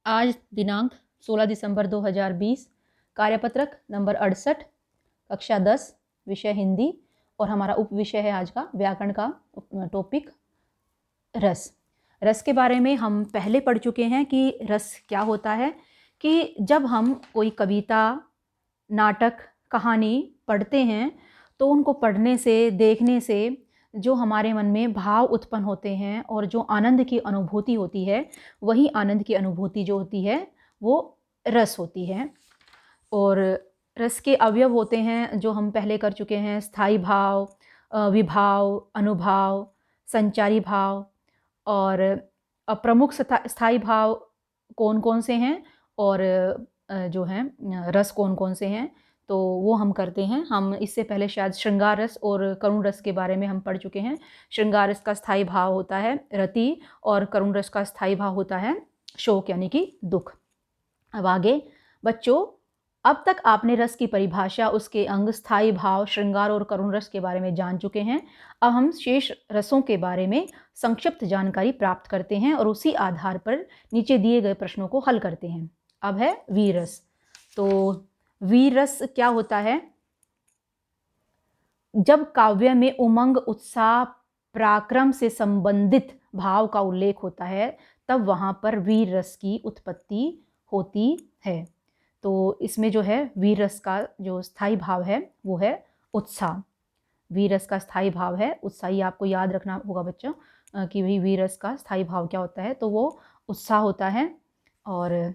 आज दिनांक 16 दिसंबर 2020, कार्यपत्रक नंबर 68, कक्षा 10, विषय हिंदी, और हमारा उप विषय है आज का व्याकरण का टॉपिक रस। रस के बारे में हम पहले पढ़ चुके हैं कि रस क्या होता है। कि जब हम कोई कविता, नाटक, कहानी पढ़ते हैं तो उनको पढ़ने से, देखने से जो हमारे मन में भाव उत्पन्न होते हैं और जो आनंद की अनुभूति होती है, वही आनंद की अनुभूति जो होती है वो रस होती है। और रस के अवयव होते हैं जो हम पहले कर चुके हैं: स्थायी भाव, विभाव, अनुभाव, संचारी भाव। और प्रमुख स्थायी भाव कौन कौन से हैं और जो हैं रस कौन कौन से हैं, तो वो हम करते हैं। हम इससे पहले शायद श्रृंगार रस और करुण रस के बारे में हम पढ़ चुके हैं। श्रृंगार रस का स्थायी भाव होता है रति और करुण रस का स्थायी भाव होता है शोक यानी कि दुख। अब आगे बच्चों, अब तक आपने रस की परिभाषा, उसके अंग, स्थायी भाव, श्रृंगार और करुण रस के बारे में जान चुके हैं। अब हम शेष रसों के बारे में संक्षिप्त जानकारी प्राप्त करते हैं और उसी आधार पर नीचे दिए गए प्रश्नों को हल करते हैं। अब है वीर रस। तो वीर रस क्या होता है? जब काव्य में उमंग, उत्साह, पराक्रम से संबंधित भाव का उल्लेख होता है, तब वहाँ पर वीर रस की उत्पत्ति होती है। तो इसमें जो है वीर रस का जो स्थायी भाव है वो है उत्साह। वीर रस का स्थायी भाव है उत्साह। ये आपको याद रखना होगा बच्चों कि भाई वीर रस का स्थायी भाव क्या होता है, तो वो उत्साह होता है। और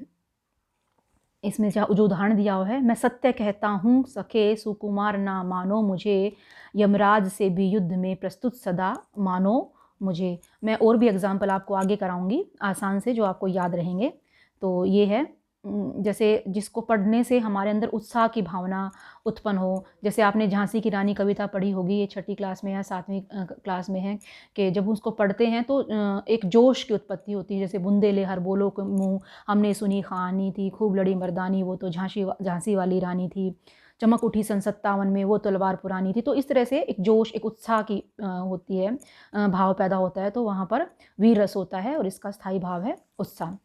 इसमें जो उदाहरण दिया हुआ है: मैं सत्य कहता हूँ सखे, सुकुमार ना मानो मुझे, यमराज से भी युद्ध में प्रस्तुत सदा मानो मुझे। मैं और भी एग्जाम्पल आपको आगे कराऊंगी आसान से जो आपको याद रहेंगे। तो ये है जैसे जिसको पढ़ने से हमारे अंदर उत्साह की भावना उत्पन्न हो। जैसे आपने झांसी की रानी कविता पढ़ी होगी, ये 6ठी क्लास में या 7वीं क्लास में है, कि जब उसको पढ़ते हैं तो एक जोश की उत्पत्ति होती है। जैसे बुंदेले हर बोलो के मुँह, हमने सुनी कहानी थी, खूब लड़ी मर्दानी, वो तो झांसी वाली रानी थी, चमक उठी सन 57 में, वो तलवार पुरानी थी। तो इस तरह से एक जोश, एक उत्साह की होती है, भाव पैदा होता है। तो वहाँ पर वीर रस होता है और इसका स्थायी भाव है उत्साह।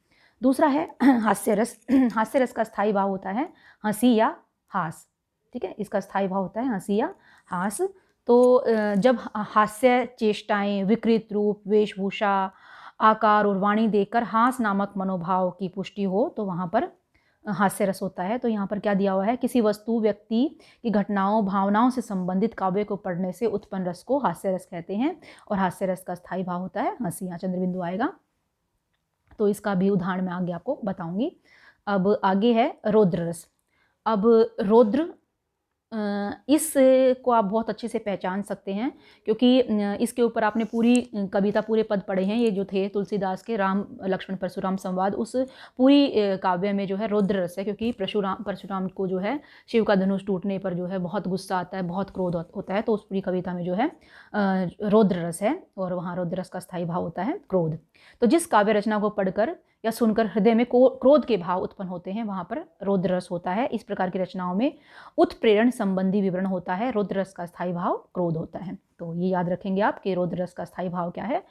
दूसरा है हास्य रस। हास्य रस का स्थायी भाव होता है हंसी या हास। ठीक है, इसका स्थायी भाव होता है हंसी या हास। तो जब हास्य चेष्टाएं, विकृत रूप, वेशभूषा, आकार और वाणी देखकर हास नामक मनोभाव की पुष्टि हो, तो वहाँ पर हास्य रस होता है। तो यहाँ पर क्या दिया हुआ है: किसी वस्तु, व्यक्ति की घटनाओं, भावनाओं से संबंधित काव्य को पढ़ने से उत्पन्न रस को हास्य रस कहते हैं। और हास्य रस का स्थायी भाव होता है हंसी। यहाँ चंद्रबिंदु आएगा, तो इसका भी उदाहरण मैं आगे आपको बताऊंगी। अब आगे है रौद्र रस। अब रौद्र, इसको आप बहुत अच्छे से पहचान सकते हैं क्योंकि इसके ऊपर आपने पूरी कविता, पूरे पद पढ़े हैं। ये जो थे तुलसीदास के राम लक्ष्मण परशुराम संवाद, उस पूरी काव्य में जो है रौद्र रस है। क्योंकि परशुराम को जो है शिव का धनुष टूटने पर जो है बहुत गुस्सा आता है, बहुत क्रोध होता है। तो उस पूरी कविता में जो है रौद्र रस है और वहाँ रौद्र रस का स्थायी भाव होता है क्रोध। तो जिस काव्य रचना को पढ़कर या सुनकर हृदय में क्रोध के भाव उत्पन्न होते हैं, वहाँ पर रौद्र रस होता है। इस प्रकार की रचनाओं में उत्प्रेरण संबंधी विवरण होता है। रौद्र रस का स्थायी भाव क्रोध होता है। तो ये याद रखेंगे आप कि रौद्र रस का स्थायी भाव क्या है,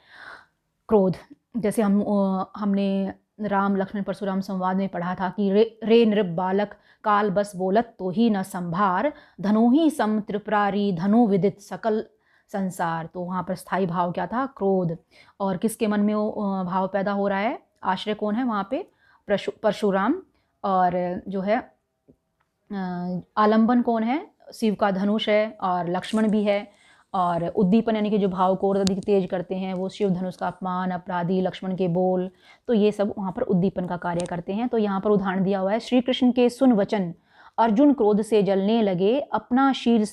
क्रोध। जैसे हमने राम लक्ष्मण परशुराम संवाद में पढ़ा था कि रे नृप बालक, काल बस बोलत तो ही न संभार, धनु ही सम त्रिपुरारी, धनु विदित सकल संसार। तो वहाँ पर स्थायी भाव क्या था, क्रोध। और किसके मन में वो भाव पैदा हो रहा है? आश्रय कौन है वहाँ पे? परशुराम। और जो है आलंबन कौन है? शिव का धनुष है और लक्ष्मण भी है। और उद्दीपन यानी कि जो भाव को और अधिक तेज करते हैं वो शिव धनुष का अपमान, अपराधी, लक्ष्मण के बोल, तो ये सब वहाँ पर उद्दीपन का कार्य करते हैं। तो यहाँ पर उदाहरण दिया हुआ है: श्री कृष्ण के सुन वचन, अर्जुन क्रोध से जलने लगे, अपना शील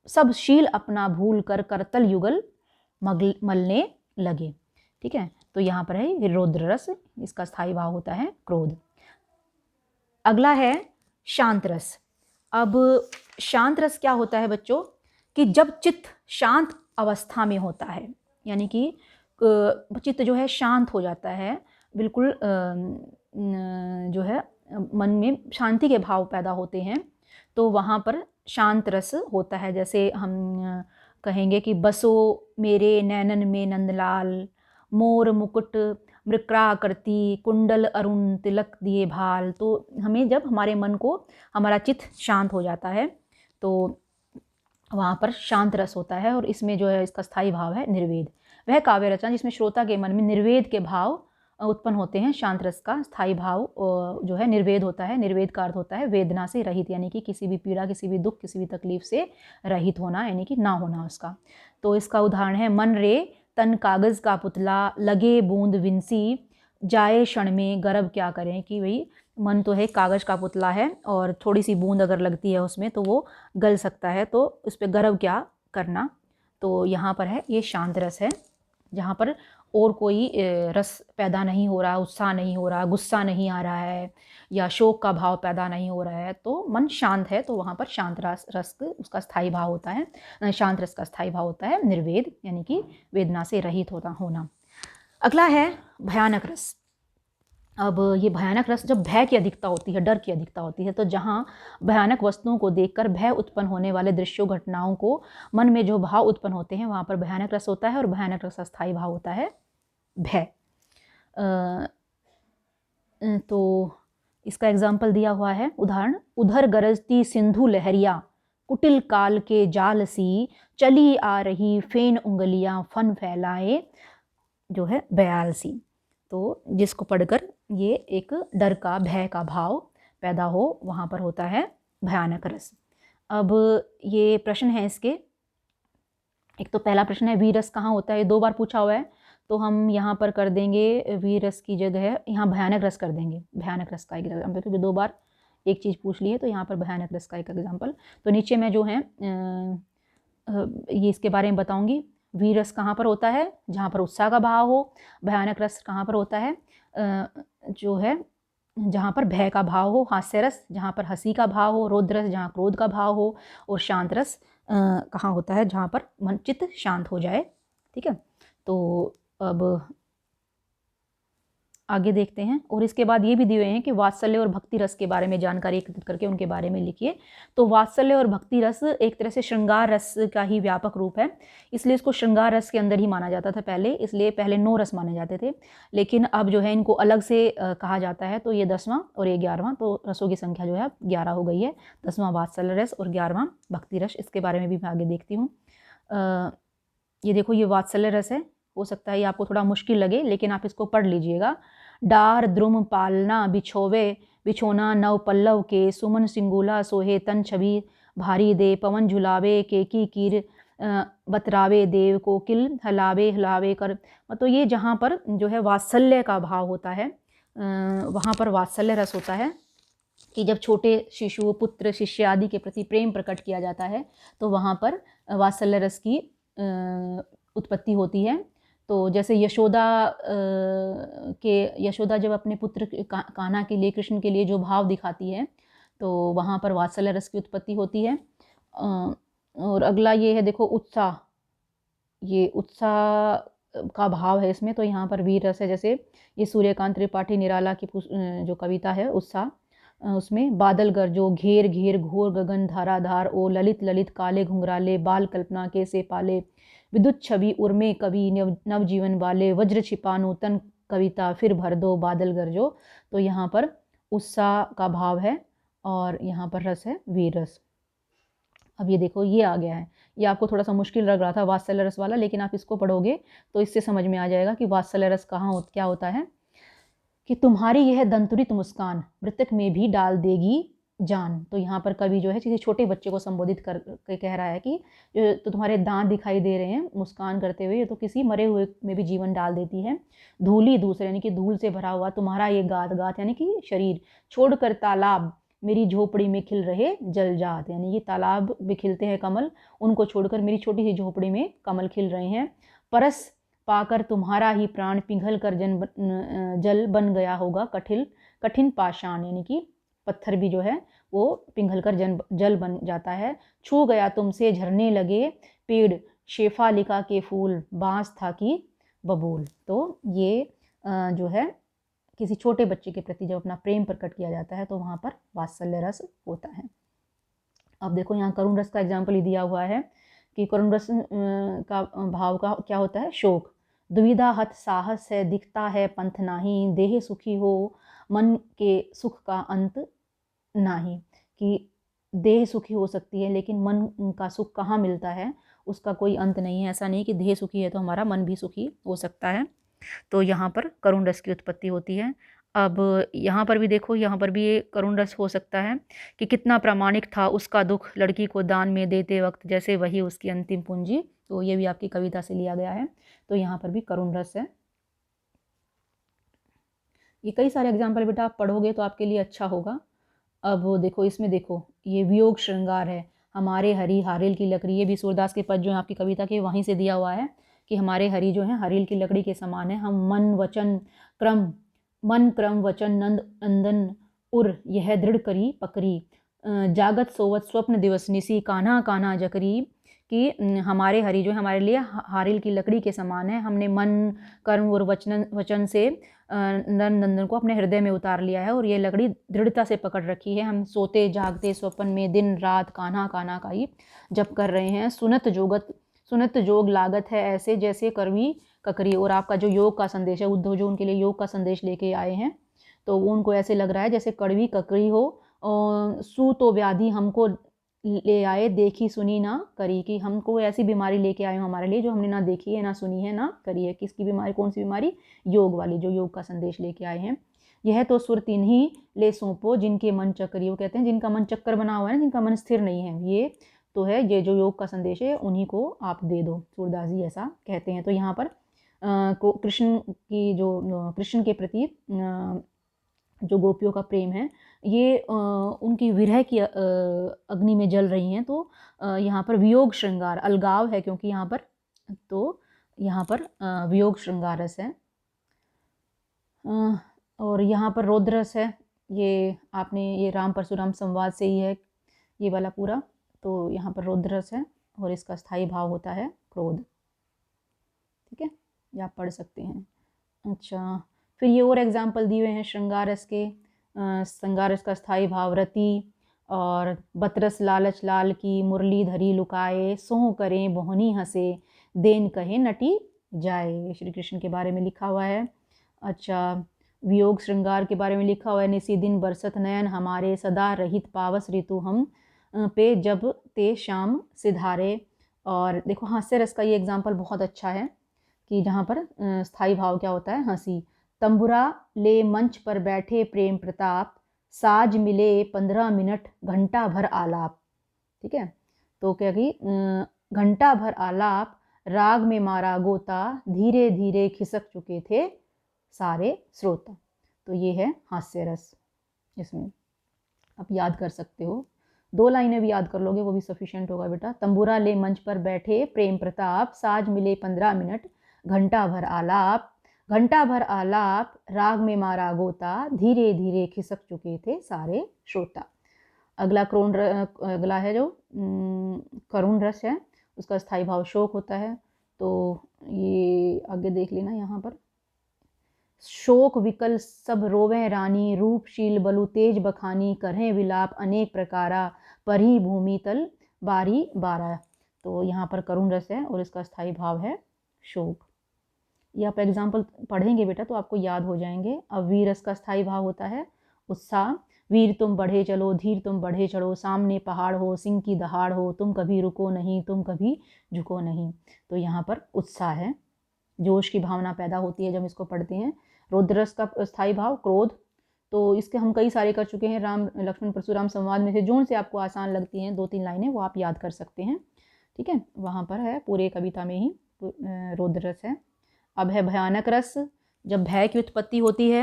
सब शील अपना भूल कर करतल युगल मलने लगे। ठीक है, तो यहाँ पर है रौद्र रस, इसका स्थायी भाव होता है क्रोध। अगला है शांत रस। अब शांत रस क्या होता है बच्चों? कि जब चित्त शांत अवस्था में होता है, यानी कि चित्त जो है शांत हो जाता है, बिल्कुल जो है मन में शांति के भाव पैदा होते हैं, तो वहाँ पर शांत रस होता है। जैसे हम कहेंगे कि बसो मेरे नैनन में नंदलाल, मोर मुकुट मृक्रा करती कुंडल अरुण तिलक दिए भाल। तो हमें जब हमारे मन को, हमारा चित्त शांत हो जाता है तो वहाँ पर शांत रस होता है, और इसमें जो है इसका स्थायी भाव है निर्वेद। वह काव्य रचना जिसमें श्रोता के मन में निर्वेद के भाव उत्पन्न होते हैं। शांत रस का स्थायी भाव जो है निर्वेद होता है। निर्वेद का अर्थ होता है वेदना से रहित, यानी कि किसी भी पीड़ा, किसी भी दुख, किसी भी तकलीफ से रहित होना, यानी कि ना होना उसका। तो इसका उदाहरण है, मन रे तन कागज़ का पुतला, लगे बूंद विंसी, जाए क्षण में गर्भ क्या करें। कि भाई मन तो है कागज़ का पुतला है, और थोड़ी सी बूंद अगर लगती है उसमें तो वो गल सकता है, तो उस पर गर्व क्या करना। तो यहाँ पर है ये शांत रस है, जहाँ पर और कोई रस पैदा नहीं हो रहा, उत्साह नहीं हो रहा, गुस्सा नहीं आ रहा है, या शोक का भाव पैदा नहीं हो रहा है, तो मन शांत है, तो वहाँ पर शांत रस उसका स्थायी भाव होता है। शांत रस का स्थायी भाव होता है निर्वेद, यानी कि वेदना से रहित होना। अगला है भयानक रस। अब ये भयानक रस जब भय की अधिकता होती है, डर की अधिकता होती है, तो जहाँ भयानक वस्तुओं को देखकर भय उत्पन्न होने वाले दृश्यों, घटनाओं को मन में जो भाव उत्पन्न होते हैं, वहाँ पर भयानक रस होता है। और भयानक रस का स्थायी भाव होता है भय। तो इसका एग्जाम्पल दिया हुआ है, उदाहरण, उधर गरजती सिंधु लहरिया, कुटिल काल के जाल सी, चली आ रही फेन उंगलियां फन फैलाए, जो है बयाल सी। तो जिसको पढ़कर ये एक डर का, भय का भाव पैदा हो, वहाँ पर होता है भयानक रस। अब ये प्रश्न है इसके, एक तो पहला प्रश्न है वीर रस कहाँ होता है, 2 बार पूछा हुआ है, तो हम यहाँ पर कर देंगे वीर रस की जगह यहाँ भयानक रस कर देंगे। भयानक रस का एक एग्जाम्पल, क्योंकि 2 बार एक चीज़ पूछ ली है, तो यहाँ पर भयानक रस का एक एग्जाम्पल। तो नीचे मैं जो है ये इसके बारे में बताऊँगी। वीर रस कहाँ पर होता है, जहाँ पर उत्साह का भाव हो। भयानक रस कहाँ पर होता है, जो है जहाँ पर भय का भाव हो। हास्य रस जहाँ पर हंसी का भाव हो। रौद्र रस जहाँ क्रोध का भाव हो। और शांत रस कहाँ होता है, जहाँ पर मन चित्त शांत हो जाए। ठीक है, तो अब आगे देखते हैं। और इसके बाद ये भी दिए हुए हैं कि वात्सल्य और भक्ति रस के बारे में जानकारी एकत्रित करके उनके बारे में लिखिए। तो वात्सल्य और भक्ति रस एक तरह से श्रृंगार रस का ही व्यापक रूप है, इसलिए इसको श्रृंगार रस के अंदर ही माना जाता था पहले। इसलिए पहले 9 रस माने जाते थे, लेकिन अब जो है इनको अलग से कहा जाता है। तो ये 10वां और ये 11वां, तो रसों की संख्या जो है 11 हो गई है। 10वां वात्सल्य रस और 11वां भक्ति रस। इसके बारे में भी मैं आगे देखती हूँ। ये देखो, ये वात्सल्य रस है। हो सकता है ये आपको थोड़ा मुश्किल लगे, लेकिन आप इसको पढ़ लीजिएगा। डार द्रुम पालना बिछोवे, बिछोना नव पल्लव के, सुमन सिंगुला सोहे तन छवि भारी दे, पवन झुलावे केकी कीर बतरावे देव, कोकिल हलावे हलावे कर। तो ये जहाँ पर जो है वात्सल्य का भाव होता है, वहाँ पर वात्सल्य रस होता है कि जब छोटे शिशु, पुत्र, शिष्य आदि के प्रति प्रेम प्रकट किया जाता है, तो वहाँ पर वात्सल्य रस की उत्पत्ति होती है। तो जैसे यशोदा जब अपने पुत्र कान्हा के लिए, कृष्ण के लिए जो भाव दिखाती है, तो वहाँ पर वात्सल्य रस की उत्पत्ति होती है। और अगला ये है, देखो उत्साह, ये उत्साह का भाव है इसमें। तो यहाँ पर वीर रस है। जैसे ये सूर्यकांत त्रिपाठी निराला की जो कविता है उत्साह, उसमें बादल गरजो घेर घेर घोर गगन धाराधार, ओ ललित ललित काले घुंघराले, बाल कल्पना के से पाले, विद्युत छवि उर्मे कवि नवजीवन वाले, वज्र छिपा नूतन कविता फिर भर दो बादल गरजो। तो यहाँ पर उत्साह का भाव है, और यहाँ पर रस है वीर रस। अब ये देखो, ये आ गया है। ये आपको थोड़ा सा मुश्किल लग रहा था वात्सल्य रस वाला, लेकिन आप इसको पढ़ोगे तो इससे समझ में आ जाएगा कि वात्सल्य रस क्या होता है। कि तुम्हारी यह दंतुरित मुस्कान मृतक में भी डाल देगी जान। तो यहाँ पर कवि जो है किसी छोटे बच्चे को संबोधित कर कह रहा है कि तो तुम्हारे दांत दिखाई दे रहे हैं मुस्कान करते हुए, तो किसी मरे हुए में भी जीवन डाल देती है। धूली दूसरे, यानी कि धूल से भरा हुआ तुम्हारा ये गात गात, यानी कि शरीर, छोड़कर तालाब मेरी झोपड़ी में खिल रहे जल जात, यानी ये तालाब में खिलते हैं कमल, उनको छोड़कर मेरी छोटी सी झोपड़ी में कमल खिल रहे हैं। परस पाकर तुम्हारा ही प्राण पिघल कर जल बन गया होगा कठिन पाषाण, यानी कि पत्थर भी जो है वो पिघल कर जल बन जाता है। छू गया तुमसे झरने लगे पेड़, शेफालिका के फूल, बांस था कि बबूल। तो ये जो है किसी छोटे बच्चे के प्रति जब अपना प्रेम प्रकट किया जाता है, तो वहाँ पर वात्सल्य रस होता है। अब देखो, यहाँ करुण रस का एग्जाम्पल ही दिया हुआ है कि करुण रस का भाव का क्या होता है, शोक। दुविधा हत साहस है, दिखता है पंथ नाही, देह सुखी हो मन के सुख का अंत नाही। कि देह सुखी हो सकती है लेकिन मन का सुख कहाँ मिलता है, उसका कोई अंत नहीं है। ऐसा नहीं कि देह सुखी है तो हमारा मन भी सुखी हो सकता है। तो यहाँ पर करुण रस की उत्पत्ति होती है। अब यहाँ पर भी देखो, यहाँ पर भी ये करुण रस हो सकता है कि कितना प्रामाणिक था उसका दुख लड़की को दान में देते वक्त, जैसे वही उसकी अंतिम पूंजी। तो ये भी आपकी कविता से लिया गया है। तो यहाँ पर भी करुण रस है। ये कई सारे एग्जाम्पल बेटा आप पढ़ोगे तो आपके लिए अच्छा होगा। अब देखो, इसमें देखो ये वियोग श्रृंगार है। हमारे हरी हारेल की लकड़ी, ये भी सूरदास के पद जो है आपकी कविता के वहीं से दिया हुआ है कि हमारे हरी जो है हारेल की लकड़ी के समान है। हम मन क्रम वचन नंद नंदन उर यह दृढ़ करी पकड़ी, जागत सोवत स्वप्न दिवस निसी कान्हा कान्हा जकरी। कि हमारे हरी जो है हमारे लिए हारेल की लकड़ी के समान है। हमने मन कर्म और वचन से नंदन को अपने हृदय में उतार लिया है और ये लकड़ी दृढ़ता से पकड़ रखी है। हम सोते जागते स्वप्न में दिन रात कान्हा कान्हा का ही जप कर रहे हैं। सुनत जोग लागत है ऐसे जैसे करवी ककरी। और आपका जो योग का संदेश है, उद्धव जो उनके लिए योग का संदेश लेके आए हैं, तो वो उनको ऐसे लग रहा है जैसे कड़वी ककड़ी हो। सू तो व्याधि हमको ले आए देखी सुनी ना करी। कि हमको ऐसी बीमारी लेके आए हो हमारे लिए जो हमने ना देखी है ना सुनी है ना करी है। किसकी बीमारी, कौन सी बीमारी? योग वाली, जो योग का संदेश लेके आए हैं। यह तो सुर तिन्ही ले सौंपो जिनके मन चक्री। वो कहते हैं जिनका मन चक्कर बना हुआ है ना, जिनका मन स्थिर नहीं है, ये तो है, ये जो योग का संदेश है उन्हीं को आप दे दो। सूरदास जी ऐसा कहते हैं। तो यहाँ पर कृष्ण की जो कृष्ण के प्रति जो गोपियों का प्रेम है, ये उनकी विरह की अग्नि में जल रही हैं। तो यहाँ पर वियोग श्रृंगार, अलगाव है क्योंकि यहाँ पर, तो यहाँ पर वियोग श्रृंगार रस है। और यहाँ पर रौद्र रस है। ये आपने ये राम परशुराम संवाद से ही है ये वाला पूरा। तो यहाँ पर रौद्र रस है और इसका स्थायी भाव होता है क्रोध। ठीक है, ये आप पढ़ सकते हैं। अच्छा, फिर ये और एग्जाम्पल दिए हुए हैं श्रृंगार रस के। श्रृंगार रस का स्थायी भाव रति और बतरस लालच लाल की मुरली धरी लुकाए, सोह करें बोहनी हंसे देन कहे नटी जाए। श्री कृष्ण के बारे में लिखा हुआ है। अच्छा, वियोग श्रृंगार के बारे में लिखा हुआ है। निसी दिन बरसत नयन हमारे, सदा रहित पावस ऋतु हम पे जब ते श्याम सिधारे। और देखो हास्य रस का ये एग्जाम्पल बहुत अच्छा है कि जहाँ पर स्थायी भाव क्या होता है, हंसी। तंबुरा ले मंच पर बैठे प्रेम प्रताप, साज मिले 15 मिनट घंटा भर आलाप। ठीक है, तो क्या कि घंटा भर आलाप, राग में मारा गोता, धीरे धीरे खिसक चुके थे सारे श्रोता। तो ये है हास्य रस। इसमें आप याद कर सकते हो, 2 लाइनें भी याद कर लोगे वो भी सफिशिएंट होगा बेटा। तंबुरा ले मंच पर बैठे प्रेम प्रताप, साज मिले 15 मिनट घंटा भर आलाप, घंटा भर आलाप, राग में मारा गोता, धीरे धीरे खिसक चुके थे सारे श्रोता। अगला है जो करुण रस है, उसका स्थायी भाव शोक होता है। तो ये आगे देख लेना यहाँ पर। शोक विकल सब रोवें रानी, रूपशील बलु तेज बखानी, करें विलाप अनेक प्रकारा, परी भूमि तल बारी बारा। तो यहाँ पर करुण रस है और इसका स्थायी भाव है शोक। ये आप एग्जाम्पल पढ़ेंगे बेटा तो आपको याद हो जाएंगे। अब वीर रस का स्थायी भाव होता है उत्साह। वीर तुम बढ़े चलो, धीर तुम बढ़े चढ़ो, सामने पहाड़ हो, सिंह की दहाड़ हो, तुम कभी रुको नहीं, तुम कभी झुको नहीं। तो यहाँ पर उत्साह है, जोश की भावना पैदा होती है जब इसको पढ़ते हैं। रौद्र रस का स्थायी भाव क्रोध। तो इसके हम कई सारे कर चुके हैं। राम लक्ष्मण परशुराम संवाद में से जो से आपको आसान लगती हैं 2-3 लाइनें वो आप याद कर सकते हैं। ठीक है, वहाँ पर है, पूरे कविता में ही रौद्र रस है। अब है भयानक रस, जब भय की उत्पत्ति होती है,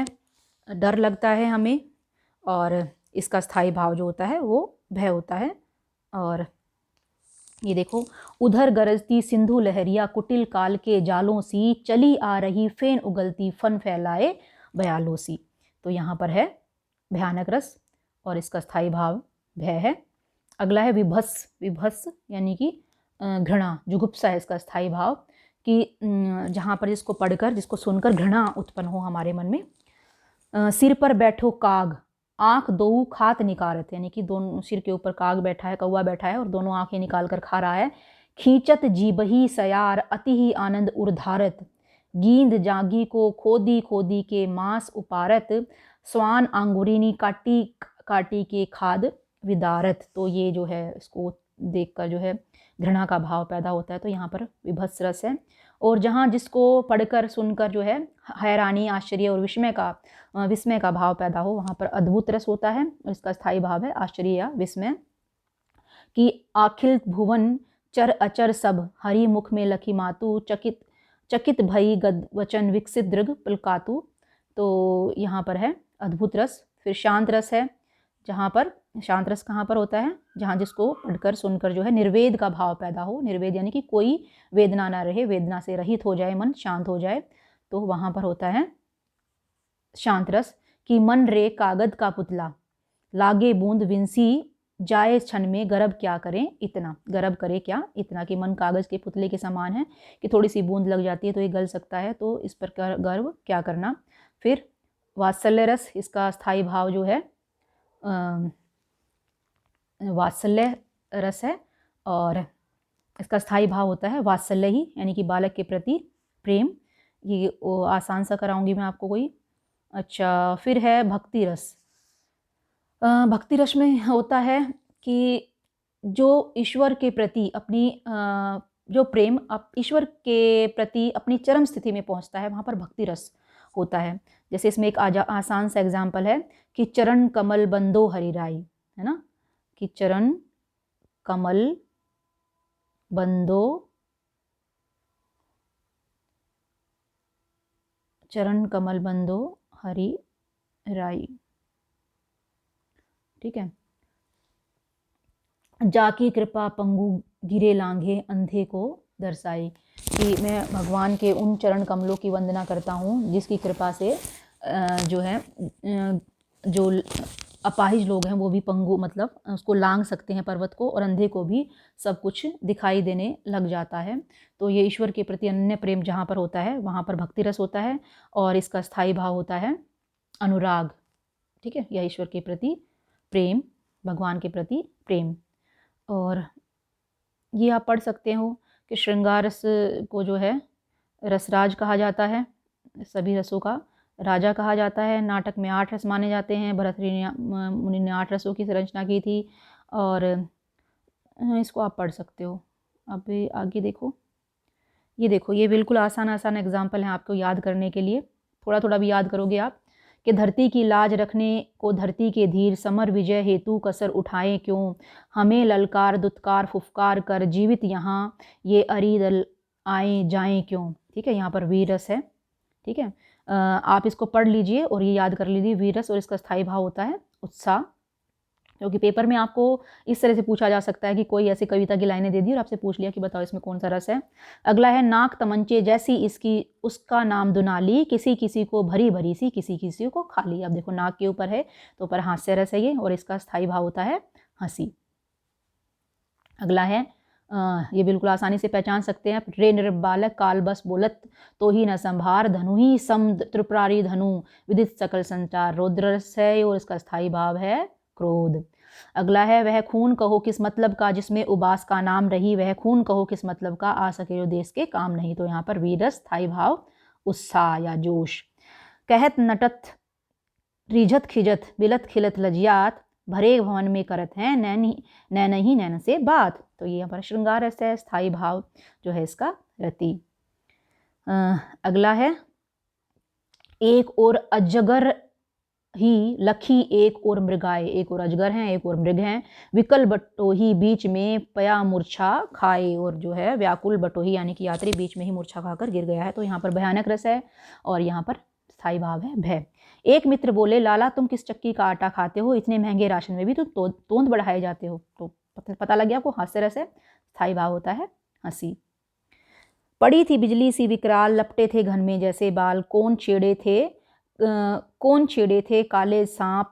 डर लगता है हमें, और इसका स्थायी भाव जो होता है वो भय होता है। और ये देखो, उधर गरजती सिंधु लहरिया, कुटिल काल के जालों सी, चली आ रही फेन उगलती, फन फैलाए भयालों सी। तो यहाँ पर है भयानक रस और इसका स्थायी भाव भय है। अगला है विभत्स। विभत्स यानी कि घृणा, जुगुप्सा है इसका स्थायी भाव। कि जहाँ पर जिसको पढ़कर, जिसको सुनकर घृणा उत्पन्न हो हमारे मन में। सिर पर बैठो काग, आँख दो खात निकारत, यानी कि दोनों सिर के ऊपर काग बैठा है, कौवा बैठा है और दोनों आँखें निकाल कर खा रहा है। खींचत जीबही सयार, अति ही आनंद उर्धारत, गींद जागी को खोदी खोदी के मांस उपारत, स्वान आंगुरिनी काटी काटी के खाद विदारत। तो ये जो है इसको देखकर जो है घृणा का भाव पैदा होता है, तो यहाँ पर विभत्स रस है। और जहाँ जिसको पढ़कर सुनकर जो है हैरानी, आश्चर्य और विस्मय का भाव पैदा हो, वहाँ पर अद्भुत रस होता है। और इसका स्थायी भाव है आश्चर्य या विस्मय। कि आखिल भुवन चर अचर सब, हरि मुख में लखी मातु, चकित चकित भई गद वचन विकसित दृग पलकातु। तो यहाँ पर है अद्भुत रस। फिर शांत रस है, जहाँ पर शांत रस कहाँ पर होता है, जहाँ जिसको पढ़कर सुनकर जो है निर्वेद का भाव पैदा हो। निर्वेद यानी कि कोई वेदना ना रहे, वेदना से रहित हो जाए, मन शांत हो जाए, तो वहाँ पर होता है शांत रस। कि मन रे कागद का पुतला, लागे बूंद विंसी, जाए क्षण में गर्भ क्या करें इतना। गर्भ करे क्या इतना, कि मन कागज़ के पुतले के समान है कि थोड़ी सी बूंद लग जाती है तो ये गल सकता है, तो इस पर गर्व क्या करना। फिर वात्सल्य रस, इसका स्थायी भाव जो है वात्सल्य रस है, और इसका स्थायी भाव होता है वात्सल्य ही, यानी कि बालक के प्रति प्रेम। ये आसान सा कराऊंगी मैं आपको कोई। अच्छा, फिर है भक्ति रस। भक्ति रस में होता है कि जो ईश्वर के प्रति अपनी जो प्रेम ईश्वर के प्रति अपनी चरम स्थिति में पहुंचता है, वहाँ पर भक्ति रस होता है। जैसे इसमें एक आसान सा एग्जाम्पल है कि चरण कमल बंदो हरिराई, है ना, कि चरण कमल बंदो, चरण कमल बंदो हरि राई, ठीक है। जाकी कृपा पंगु गिरे लांघे, अंधे को दर्शाई, कि मैं भगवान के उन चरण कमलों की वंदना करता हूँ जिसकी कृपा से जो है जो अपाहिज लोग हैं वो भी पंगु मतलब उसको लांघ सकते हैं पर्वत को, और अंधे को भी सब कुछ दिखाई देने लग जाता है। तो ये ईश्वर के प्रति अनन्य प्रेम जहाँ पर होता है वहाँ पर भक्ति रस होता है, और इसका स्थायी भाव होता है अनुराग, ठीक है, या ईश्वर के प्रति प्रेम, भगवान के प्रति प्रेम। और ये आप पढ़ सकते हो कि श्रृंगार रस को जो है रसराज कहा जाता है, सभी रसों का राजा कहा जाता है। नाटक में 8 रस माने जाते हैं, भरतमुनि मुनि ने 8 रसों की रचना की थी, और इसको आप पढ़ सकते हो। अब आगे देखो, ये देखो, ये बिल्कुल आसान आसान एग्जाम्पल हैं आपको याद करने के लिए, थोड़ा थोड़ा भी याद करोगे आप। कि धरती की लाज रखने को धरती के धीर, समर विजय हेतु कसर उठाएं क्यों, हमें ललकार दुत्कार फुफकार कर, जीवित यहाँ ये अरिदल आए जाएं क्यों। ठीक है, यहाँ पर वीर रस है, ठीक है। आप इसको पढ़ लीजिए और ये याद कर लीजिए वीर रस, और इसका स्थायी भाव होता है उत्साह। क्योंकि पेपर में आपको इस तरह से पूछा जा सकता है कि कोई ऐसी कविता की लाइनें दे दी और आपसे पूछ लिया कि बताओ इसमें कौन सा रस है। अगला है नाक तमंचे जैसी इसकी उसका नाम दुनाली, किसी किसी को भरी भरी सी किसी किसी को खाली। अब देखो नाक के ऊपर है तो ऊपर हास्य रस है ये, और इसका स्थायी भाव होता है हंसी। अगला है ये बिल्कुल आसानी से पहचान सकते हैं, रे निर्बालक काल बस बोलत तो ही न संभार, धनु ही सम त्रिपुरारी धनु विदित सकल संचार, रौद्र रस है और इसका स्थायी भाव है क्रोध। अगला है वह खून कहो किस मतलब का जिसमें उबास का नाम रही, वह खून कहो किस मतलब का आ सके जो देश के काम नहीं। तो यहाँ पर वीरस स्थायी भाव उत्साह या जोश। कहत नटत रिझत खिजत बिलत खिलत लजियात, भरे भवन में करत हैं नैन ही नैन से बात। तो ये यहाँ पर श्रृंगार रस है, स्थायी भाव जो है इसका रति। अगला है एक और अजगर ही लखी एक और मृगाए, एक और अजगर हैं एक और मृग हैं, विकल बटोही बीच में पया मूर्छा खाए, और जो है व्याकुल बटोही यानी कि यात्री बीच में ही मूर्छा खाकर गिर गया है। तो यहाँ पर भयानक रस है, और यहाँ पर स्थायी भाव है भय। एक मित्र बोले लाला तुम किस चक्की का आटा खाते हो, इतने महंगे राशन में भी तुम तोंद बढ़ाए जाते हो। तो पता लग गया आपको, हास्य रस है, स्थायी भाव होता है हंसी। पड़ी थी बिजली सी विकराल, लपटे थे घन में जैसे बाल, कौन छेड़े थे काले सांप,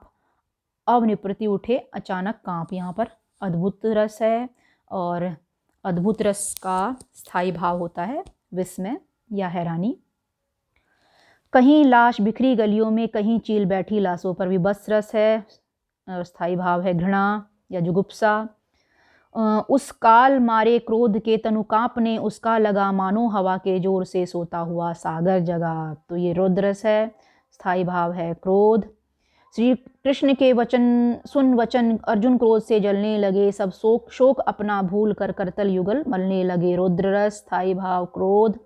अब निपृति उठे अचानक कांप। यहाँ पर अद्भुत रस है, और अद्भुत रस का स्थायी भाव होता है विस्मय या हैरानी। कहीं लाश बिखरी गलियों में, कहीं चील बैठी लाशों पर, विभत्स रस है, और स्थायी भाव है घृणा या जुगुप्सा। उस काल मारे क्रोध के तनु कांपने, उसका लगा मानो हवा के जोर से सोता हुआ सागर जगा। तो ये रौद्र रस है, स्थाई भाव है क्रोध। श्री कृष्ण के वचन सुन वचन अर्जुन क्रोध से जलने लगे, सब शोक शोक अपना भूल कर करतल युगल मलने लगे। रौद्र रस, स्थाई भाव क्रोध।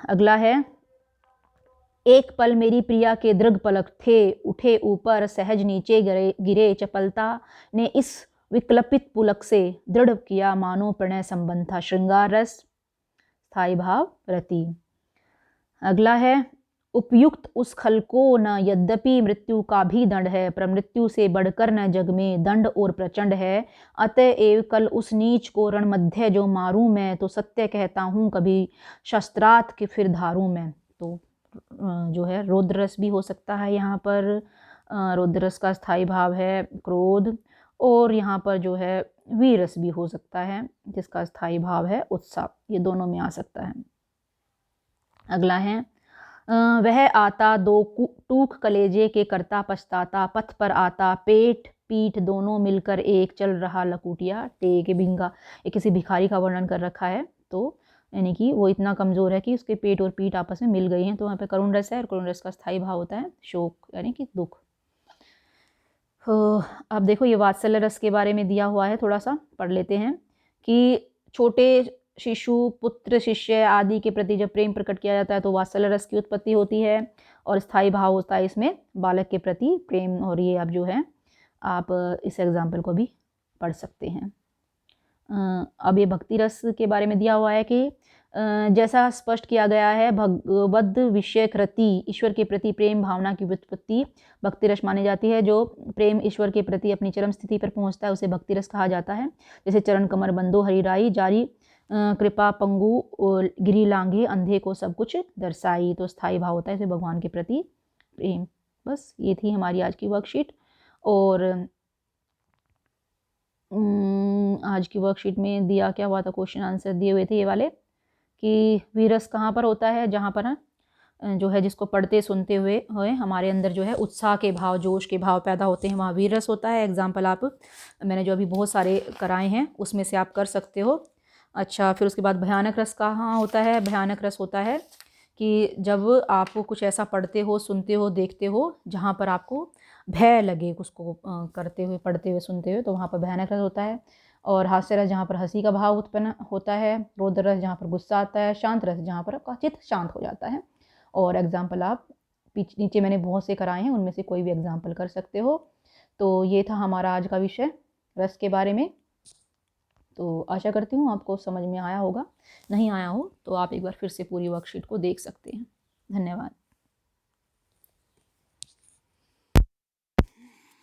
अगला है, एक पल मेरी प्रिया के दृग पलक थे, उठे ऊपर सहज नीचे गिरे, चपलता ने इस विकल्पित पुलक से दृढ़ किया मानो प्रणय संबंध था। श्रृंगार रस, स्थाई भाव रति। अगला है, उपयुक्त उस खल को न यद्यपि मृत्यु का भी दंड है, पर मृत्यु से बढ़कर न जग में दंड और प्रचंड है। अतएव कल उस नीच को रण मध्य जो मारूं मैं, तो सत्य कहता हूँ कभी शस्त्रार्थ के फिर धारूं मैं। तो जो है रौद्र रस भी हो सकता है यहाँ पर। रौद्र रस का स्थाई भाव है क्रोध, और यहाँ पर जो है वीर रस भी हो सकता है जिसका स्थाई भाव है उत्साह। ये दोनों में आ सकता है। अगला है, वह आता दो टूक कलेजे के करता पछताता, पथ पर आता पेट पीठ दोनों मिलकर एक, चल रहा लकुटिया टेक। भिंगा, ये किसी भिखारी का वर्णन कर रखा है। तो यानी कि वो इतना कमज़ोर है कि उसके पेट और पीठ आपस में मिल गई हैं। तो वहाँ पे करुण रस है, और करुण रस का स्थाई भाव होता है शोक, यानी कि दुख। अब देखो ये वात्सल्य रस के बारे में दिया हुआ है, थोड़ा सा पढ़ लेते हैं कि छोटे शिशु पुत्र शिष्य आदि के प्रति जब प्रेम प्रकट किया जाता है तो वात्सल्य रस की उत्पत्ति होती है, और स्थाई भाव होता है इसमें बालक के प्रति प्रेम। और ये अब जो है आप इस एग्जाम्पल को भी पढ़ सकते हैं। अब ये भक्ति रस के बारे में दिया हुआ है कि जैसा स्पष्ट किया गया है, भगवद विषय कृति ईश्वर के प्रति प्रेम भावना की व्युत्पत्ति भक्ति रस मानी जाती है। जो प्रेम ईश्वर के प्रति अपनी चरम स्थिति पर पहुंचता है उसे भक्ति रस कहा जाता है। जैसे चरण कमर बंदो हरिराई, जारी कृपा पंगु गिरी लांघे, अंधे को सब कुछ दर्शाई। तो स्थाई भाव होता है इसे भगवान के प्रति प्रेम। बस ये थी हमारी आज की वर्कशीट। और आज की वर्कशीट में दिया क्या हुआ था, क्वेश्चन आंसर दिए हुए थे ये वाले कि वीरस कहाँ पर होता है, जहाँ पर जो है जिसको पढ़ते सुनते हुए हमारे अंदर जो है उत्साह के भाव जोश के भाव पैदा होते हैं, वहाँ वीरस होता है। एग्जाम्पल आप मैंने जो अभी बहुत सारे कराए हैं उसमें से आप कर सकते हो। अच्छा, फिर उसके बाद भयानक रस कहाँ होता है। भयानक रस होता है कि जब आप कुछ ऐसा पढ़ते हो सुनते हो देखते हो जहाँ पर आपको भय लगे उसको करते हुए पढ़ते हुए सुनते हुए, तो वहाँ पर भयानक रस होता है। और हास्य रस जहाँ पर हंसी का भाव उत्पन्न होता है। रौद्र रस जहाँ पर गुस्सा आता है। शांत रस जहाँ पर आपका चित्त शांत हो जाता है। और एग्जाम्पल आप नीचे मैंने बहुत से कराए हैं, उनमें से कोई भी एग्जाम्पल कर सकते हो। तो ये था हमारा आज का विषय रस के बारे में। तो आशा करती हूँ आपको समझ में आया होगा। नहीं आया हो तो आप एक बार फिर से पूरी वर्कशीट को देख सकते हैं। धन्यवाद।